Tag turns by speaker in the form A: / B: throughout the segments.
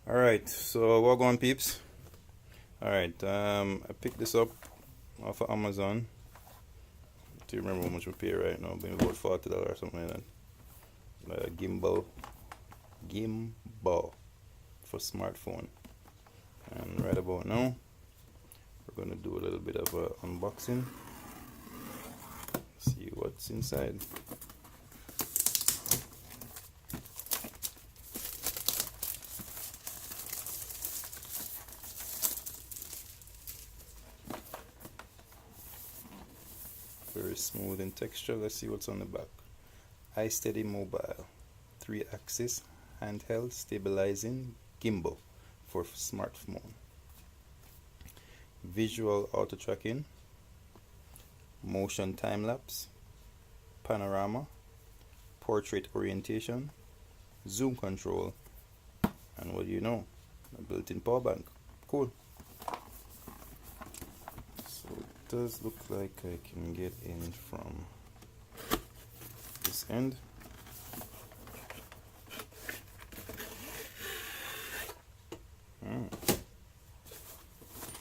A: Alright, so what going peeps? Alright, I picked this up off of Amazon. Do you remember how much we pay right now? Maybe about $40 or something like that. Gimbal for smartphone. And right about now, we're gonna do a little bit of a unboxing. See what's inside. Very smooth in texture. Let's see what's on the back. iSteady Mobile 3-axis handheld stabilizing gimbal for smartphone. Visual auto tracking, motion time lapse, panorama, portrait orientation, zoom control, and what do you know? A built-in power bank. Cool. So it does look like I can get in from this end.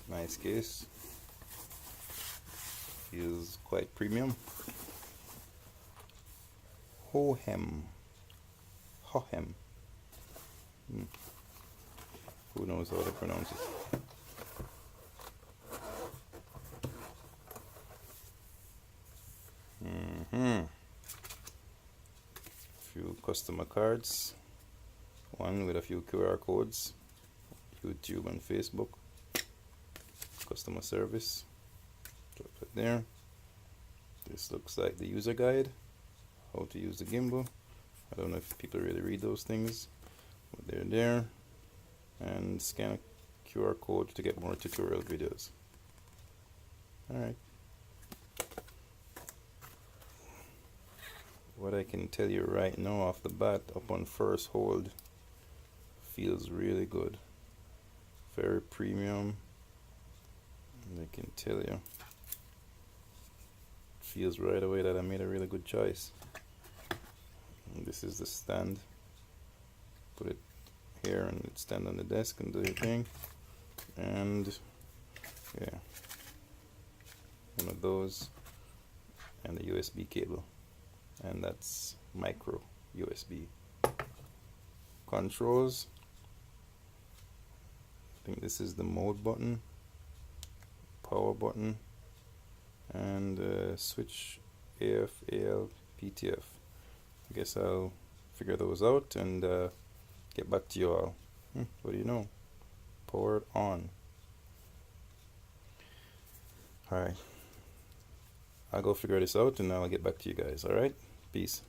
A: Nice case. Feels quite premium. Hohem. Who knows how to pronounce it? Few customer cards. One with a few QR codes. YouTube and Facebook. Customer service. Drop it there. This looks like the user guide. How to use the gimbal. I don't know if people really read those things, but they're there. And scan a QR code to get more tutorial videos. Alright. What I can tell you right now off the bat, upon first hold, feels really good. Very premium. I can tell you. Feels right away that I made a really good choice. And this is the stand. Put it here and it stand on the desk and do your thing. And yeah, one of those and the USB cable, and that's micro USB. Controls. I think this is the mode button, power button, and switch AF, AL, PTF. I guess I'll figure those out and get back to you all. What do you know? Powered on. Alright. I'll go figure this out and I'll get back to you guys. Alright? Peace.